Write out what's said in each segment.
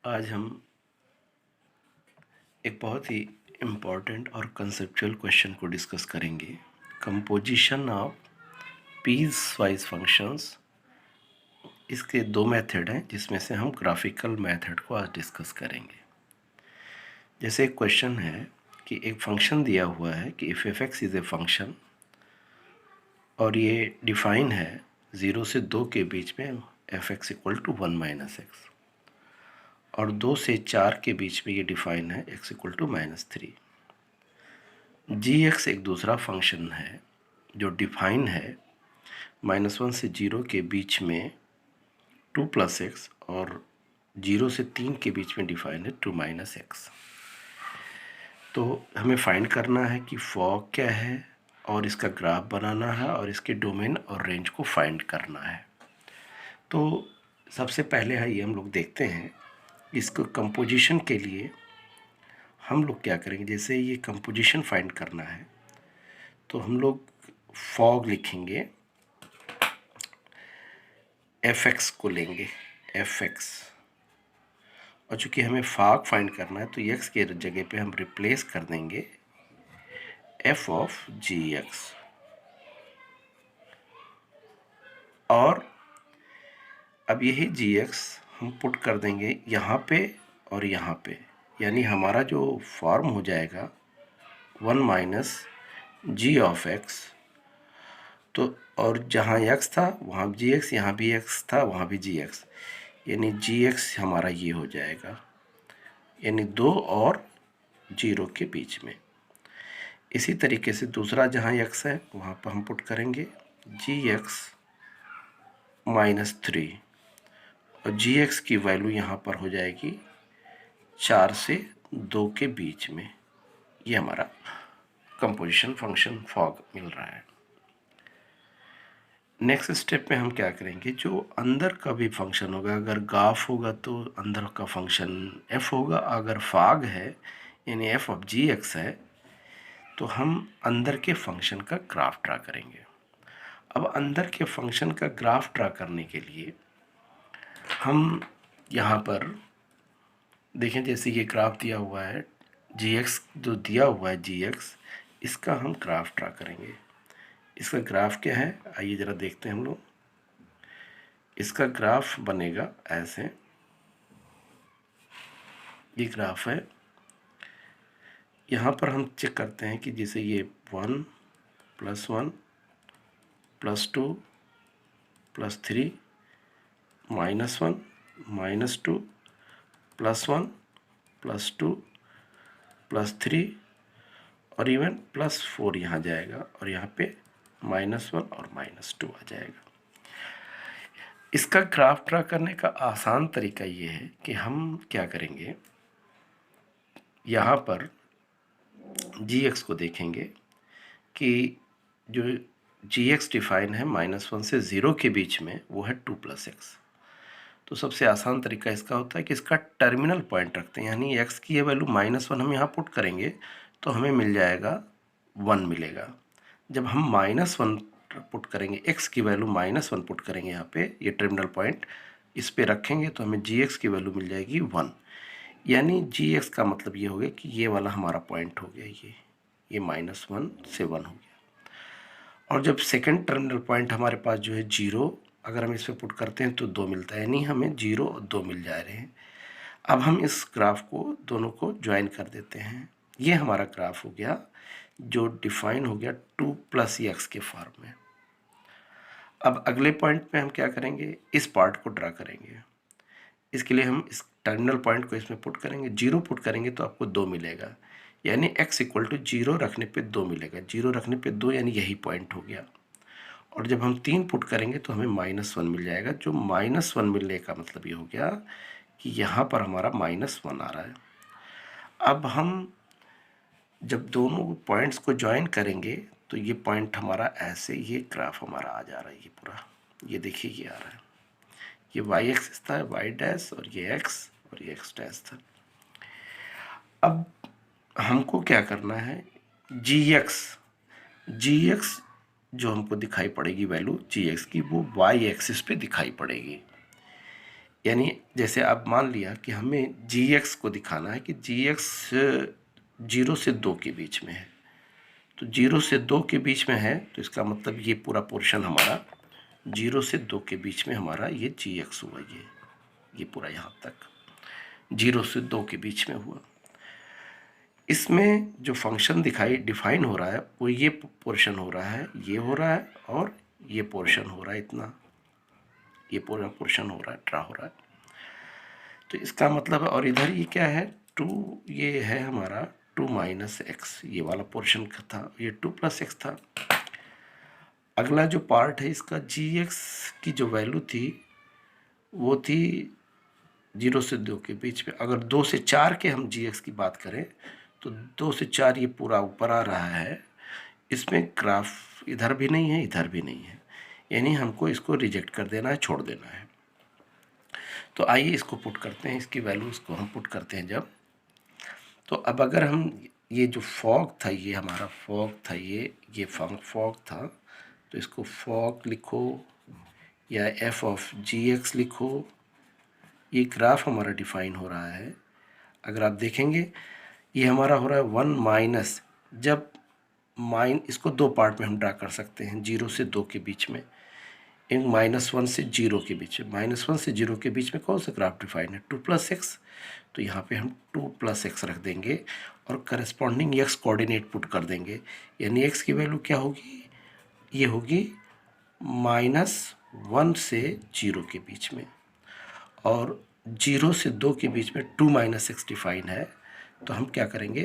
आज हम एक बहुत ही इम्पॉर्टेंट और कंसेप्चुअल क्वेश्चन को डिस्कस करेंगे। Composition of peace wise functions. इसके दो मेथड हैं जिसमें से हम ग्राफिकल मेथड को आज डिस्कस करेंगे। जैसे एक क्वेश्चन है कि एक फंक्शन दिया हुआ है कि if F x is a function और ये डिफाइन है 0 से 2 के बीच में F X equal to 1 minus X, और 2 से 4 के बीच में ये डिफाइन है x equal to -3। G X एक दूसरा फंक्शन है जो डिफाइन है -1 से 0 के बीच में 2 + x, और 0 से 3 के बीच में डिफाइन है 2 - x। तो हमें फाइंड करना है कि फॉग क्या है और इसका ग्राफ बनाना है और इसके डोमेन और रेंज को फाइंड करना है। तो सबसे पहले है ये हम लोग देखते हैं इसको कंपोजिशन के लिए हम लोग क्या करेंगे। जैसे ये कंपोजिशन फाइंड करना है तो हम लोग फॉग लिखेंगे, एफ एक्स को लेंगे एफ एक्स, और चूंकि हमें फॉग फाइंड करना है तो एक्स के जगह पे हम रिप्लेस कर देंगे एफ ऑफ जी एक्स, और अब यही जी एक्स हम पुट कर देंगे यहाँ पे और यहाँ पे, यानी हमारा जो फॉर्म हो जाएगा 1 माइनस जी ऑफ एक्स। तो और जहाँ x था वहाँ जी एक्स, यहाँ भी x था वहाँ भी जी एक्स, यानी जी एक्स हमारा ये हो जाएगा, यानी 2 और 0 के बीच में। इसी तरीके से दूसरा जहाँ x है वहाँ पर हम पुट करेंगे जी एक्स -3, और जी एक्स की वैल्यू यहाँ पर हो जाएगी 4 से 2 के बीच में। ये हमारा कंपोजिशन फंक्शन फॉग मिल रहा है। नेक्स्ट स्टेप में हम क्या करेंगे, जो अंदर का भी फंक्शन होगा, अगर गाफ होगा तो अंदर का फंक्शन एफ होगा, अगर फाग है यानी एफ ऑफ जी एक्स है तो हम अंदर के फंक्शन का ग्राफ ड्रा करेंगे। अब अंदर के फंक्शन का ग्राफ ड्रा करने के लिए हम यहाँ पर देखें, जैसे ये ग्राफ दिया हुआ है जी एक्स, जो दिया हुआ है जी एक्स, इसका हम ग्राफ ड्रा करेंगे। इसका ग्राफ क्या है आइए ज़रा देखते हैं हम लोग। इसका ग्राफ बनेगा ऐसे, ये ग्राफ है। यहाँ पर हम चेक करते हैं कि जैसे ये 1 + 1 + 2 + 3 -1 -2 +1 +2 +3 और इवन +4 यहाँ जाएगा, और यहाँ पे -1 और -2 आ जाएगा। इसका ग्राफ ड्रा करने का आसान तरीका ये है कि हम क्या करेंगे, यहाँ पर जी एक्स को देखेंगे कि जो जी एक्स डिफाइन है -1 से 0 के बीच में, वो है 2 + x। तो सबसे आसान तरीका इसका होता है कि इसका टर्मिनल पॉइंट रखते हैं, यानी x की ये वैल्यू -1 हम यहाँ पुट करेंगे तो हमें मिल जाएगा 1 मिलेगा। जब हम -1 पुट करेंगे, x की वैल्यू -1 पुट करेंगे यहाँ पे, ये टर्मिनल पॉइंट इस पे रखेंगे तो हमें जी एक्स की वैल्यू मिल जाएगी 1, यानी जी एक्स का मतलब ये हो गया कि ये वाला हमारा पॉइंट हो गया, ये -1 से 1 हो गया। और जब सेकंड टर्मिनल पॉइंट हमारे पास जो है 0, अगर हम इस पे पुट करते हैं तो 2 मिलता है, यानी हमें 0 और 2 मिल जा रहे हैं। अब हम इस ग्राफ को दोनों को ज्वाइन कर देते हैं। ये हमारा ग्राफ हो गया जो डिफाइन हो गया 2 + x के फॉर्म में। अब अगले पॉइंट पे हम क्या करेंगे, इस पार्ट को ड्रा करेंगे। इसके लिए हम इस टर्मिनल पॉइंट को इसमें पुट करेंगे, 0 पुट करेंगे तो आपको 2 मिलेगा, यानी x इक्वल टू 0 रखने पे 2 मिलेगा, 0 रखने पे 2, यानी यही पॉइंट हो गया। और जब हम 3 पुट करेंगे तो हमें -1 मिल जाएगा, जो -1 मिलने का मतलब ये हो गया कि यहाँ पर हमारा -1 आ रहा है। अब हम जब दोनों पॉइंट्स को ज्वाइन करेंगे तो ये पॉइंट हमारा ऐसे, ये ग्राफ हमारा आ जा रहा है, ये पूरा, ये देखिए ये आ रहा है, ये वाई एक्सिस था, वाई डैश, और ये एक्स, और ये एक्स डैश था। अब हमको क्या करना है, जी एक्स जो हमको दिखाई पड़ेगी वैल्यू जी एक्स की, वो वाई एक्सिस पे दिखाई पड़ेगी। यानी जैसे अब मान लिया कि हमें gx को दिखाना है कि gx 0 से 2 के बीच में है, तो 0 से 2 के बीच में है, तो इसका मतलब ये पूरा पोर्शन हमारा 0 से 2 के बीच में हमारा ये gx हुआ, ये पूरा यहाँ तक 0 से 2 के बीच में हुआ। इसमें जो फंक्शन डिफाइन हो रहा है वो ये पोर्शन हो रहा है, ये हो रहा है और ये पोर्शन हो रहा है, इतना ये पूरा पोर्शन हो रहा है, ड्रा हो रहा है। तो इसका मतलब, और इधर ये क्या है, 2, ये है हमारा 2 माइनस एक्स, ये वाला पोर्शन का था, ये 2 प्लस एक्स था। अगला जो पार्ट है इसका gx की जो वैल्यू थी वो थी 0 से 2 के बीच में। अगर 2 से 4 के हम gx की बात करें तो 2 से 4 ये पूरा ऊपर आ रहा है, इसमें ग्राफ इधर भी नहीं है इधर भी नहीं है, यानी हमको इसको रिजेक्ट कर देना है, छोड़ देना है। तो आइए इसको पुट करते हैं, इसकी वैल्यूज़ को हम पुट करते हैं जब, तो अब अगर हम ये जो फॉग था, ये हमारा फॉग था, ये फॉग था, तो इसको फॉग लिखो या एफ ऑफ gx लिखो। ये ग्राफ हमारा डिफाइन हो रहा है। अगर आप देखेंगे ये हमारा हो रहा है 1 माइनस, जब इसको दो पार्ट में हम ड्रा कर सकते हैं, 0 से 2 के बीच में, इन -1 से 0 के बीच में। -1 से 0 के बीच में कौन सा ग्राफ डिफाइन है, 2 प्लस एक्स, तो यहाँ पे हम 2 प्लस एक्स रख देंगे और करस्पॉन्डिंग एक्स कोऑर्डिनेट पुट कर देंगे, यानी एक्स की वैल्यू क्या होगी, ये होगी -1 से 0 के बीच में, और 0 से 2 के बीच में 2 माइनस एक्स डिफाइन है, तो हम क्या करेंगे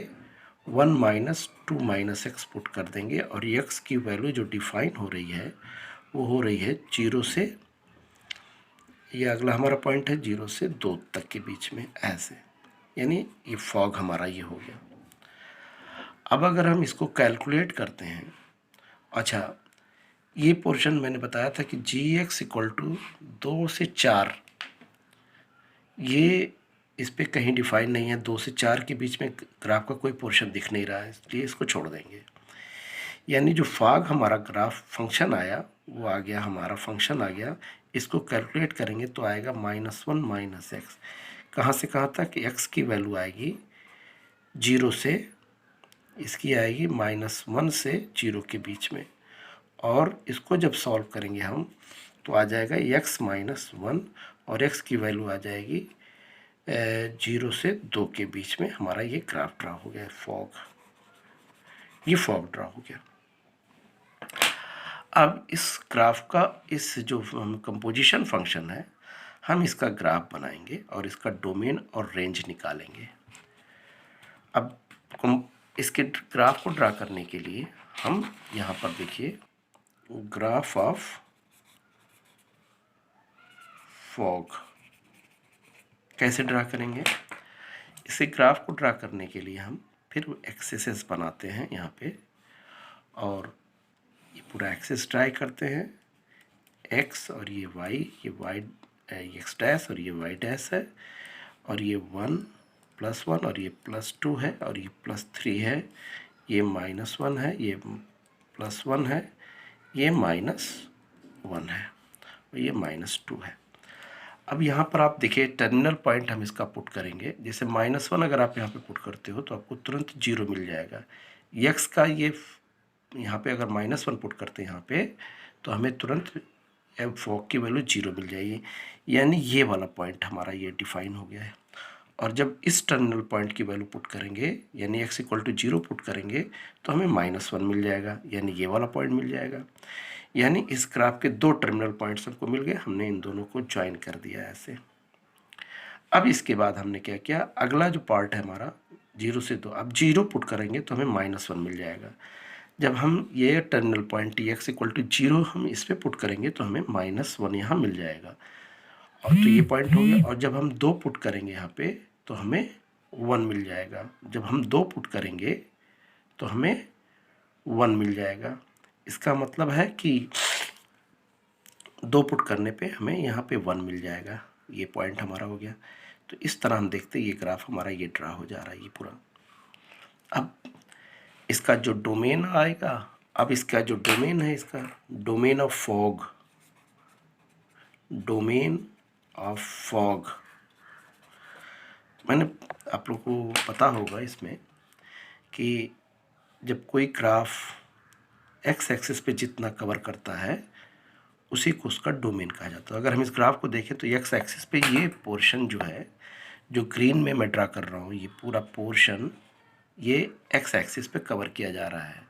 1 माइनस 2 माइनस एक्स पुट कर देंगे, और एक्स की वैल्यू जो डिफाइन हो रही है वो हो रही है 0 से, ये अगला हमारा पॉइंट है 0 से 2 तक के बीच में, ऐसे, यानी ये फॉग हमारा ये हो गया। अब अगर हम इसको कैलकुलेट करते हैं, अच्छा ये पोर्शन मैंने बताया था कि gx इक्वल टू 2 से 4, ये इस पर कहीं डिफाइन नहीं है, 2 से 4 के बीच में ग्राफ का कोई पोर्शन दिख नहीं रहा है, इसलिए इसको छोड़ देंगे। यानी जो फॉग हमारा ग्राफ फंक्शन आया वो आ गया, हमारा फंक्शन आ गया। इसको कैलकुलेट करेंगे तो आएगा -1 माइनस एक्स, कहाँ से कहाँ तक, एक्स की वैल्यू आएगी 0 से, इसकी आएगी -1 से 0 के बीच में, और इसको जब सॉल्व करेंगे हम तो आ जाएगा x-1, और x की वैल्यू आ जाएगी 0 से 2 के बीच में। हमारा ये ग्राफ ड्रा हो गया, फॉग, ये फॉग ड्रा हो गया। अब इस ग्राफ का, इस जो कंपोजिशन फंक्शन है, हम इसका ग्राफ बनाएंगे और इसका डोमेन और रेंज निकालेंगे। अब इसके ग्राफ को ड्रा करने के लिए हम यहाँ पर देखिए ग्राफ ऑफ फॉग कैसे ड्रा करेंगे। इसे ग्राफ को ड्रा करने के लिए हम फिर एक्सेस बनाते हैं यहाँ पे, और ये पूरा एक्सेस ड्राई करते हैं, x और ये y एक्स डैश और ये y डैश है, और ये 1 +1 और ये +2 है, और ये +3 है, ये -1 है, ये +1 है, ये -1 है, और ये -2 है। अब यहाँ पर आप देखिए टर्मिनल पॉइंट हम इसका पुट करेंगे, जैसे -1 अगर आप यहाँ पे पुट करते हो तो आपको तुरंत 0 मिल जाएगा। x का ये यहाँ पे अगर -1 पुट करते हैं यहाँ पे, तो हमें तुरंत फॉग की वैल्यू 0 मिल जाएगी, यानी ये वाला पॉइंट हमारा ये डिफाइन हो गया है। और जब इस टर्मिनल पॉइंट की वैल्यू पुट करेंगे, यानी x इक्वल टू 0 पुट करेंगे, तो हमें -1 मिल जाएगा, यानी ये वाला पॉइंट मिल जाएगा। यानी इस ग्राफ के दो टर्मिनल पॉइंट्स हमको मिल गए, हमने इन दोनों को ज्वाइन कर दिया ऐसे। अब इसके बाद हमने क्या किया, अगला जो पार्ट है हमारा 0 से 2, अब 0 पुट करेंगे तो हमें -1 मिल जाएगा। जब हम ये terminal point x equal to 0 हम इस पर पुट करेंगे तो हमें -1 यहाँ मिल जाएगा, और तो ये पॉइंट हो गया। और जब हम 2 पुट करेंगे यहाँ पे तो हमें 1 मिल जाएगा, जब हम 2 पुट करेंगे तो हमें 1 मिल जाएगा। इसका मतलब है कि 2 पुट करने पे हमें यहाँ पे 1 मिल जाएगा, ये पॉइंट हमारा हो गया। तो इस तरह हम देखते हैं ये ग्राफ हमारा ये ड्रा हो जा रहा है ये पूरा। अब इसका जो डोमेन आएगा, अब इसका जो डोमेन है, इसका domain of fog, domain of fog. मैंने आप लोग को पता होगा इसमें कि जब कोई ग्राफ एक्स एक्सिस पे जितना कवर करता है उसी को उसका डोमेन कहा जाता है। अगर हम इस ग्राफ को देखें तो एक्स एक्सिस पे ये पोर्शन जो है, जो ग्रीन में मैं ड्रा कर रहा हूँ, ये पूरा पोर्शन ये एक्स एक्सिस पे कवर किया जा रहा है।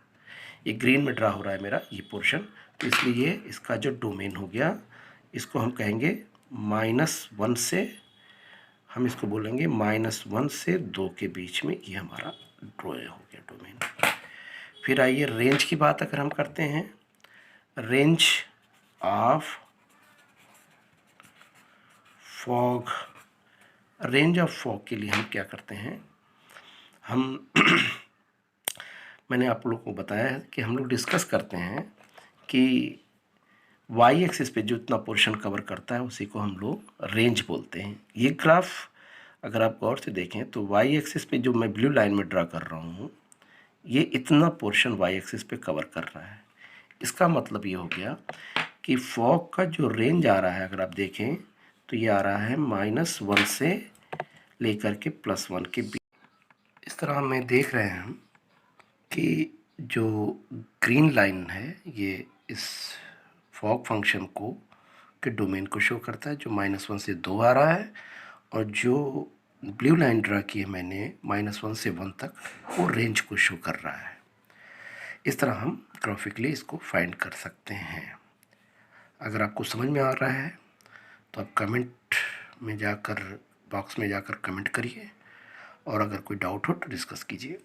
ये ग्रीन में ड्रा हो रहा है मेरा ये पोर्शन, तो इसलिए इसका जो डोमेन हो गया इसको हम कहेंगे -1 से, हम इसको बोलेंगे -1 से 2 के बीच में, ये हमारा ड्रॉ हो गया डोमेन। फिर आइए रेंज की बात अगर हम करते हैं, range of fog, range of fog के लिए हम क्या करते हैं, हम मैंने आप लोगों को बताया है कि हम लोग डिस्कस करते हैं कि वाई एक्सिस पे जो इतना पोर्शन कवर करता है उसी को हम लोग रेंज बोलते हैं। ये ग्राफ अगर आप गौर से देखें तो वाई एक्सिस पे जो मैं ब्लू लाइन में ड्रा कर रहा हूँ, ये इतना पोर्शन वाई एक्सिस पे कवर कर रहा है। इसका मतलब ये हो गया कि फॉग का जो रेंज आ रहा है अगर आप देखें तो ये आ रहा है -1 से लेकर के +1 के बीच। इस तरह हम देख रहे हैं हम कि जो ग्रीन लाइन है ये इस फॉग फंक्शन को के डोमेन को शो करता है जो -1 से 2 आ रहा है, और जो ब्लू लाइन ड्रा की है मैंने -1 से 1 तक, वो रेंज को शो कर रहा है। इस तरह हम ग्राफिकली इसको फाइंड कर सकते हैं। अगर आपको समझ में आ रहा है तो आप कमेंट में जाकर, बॉक्स में जाकर कमेंट करिए, और अगर कोई डाउट हो तो डिस्कस कीजिए।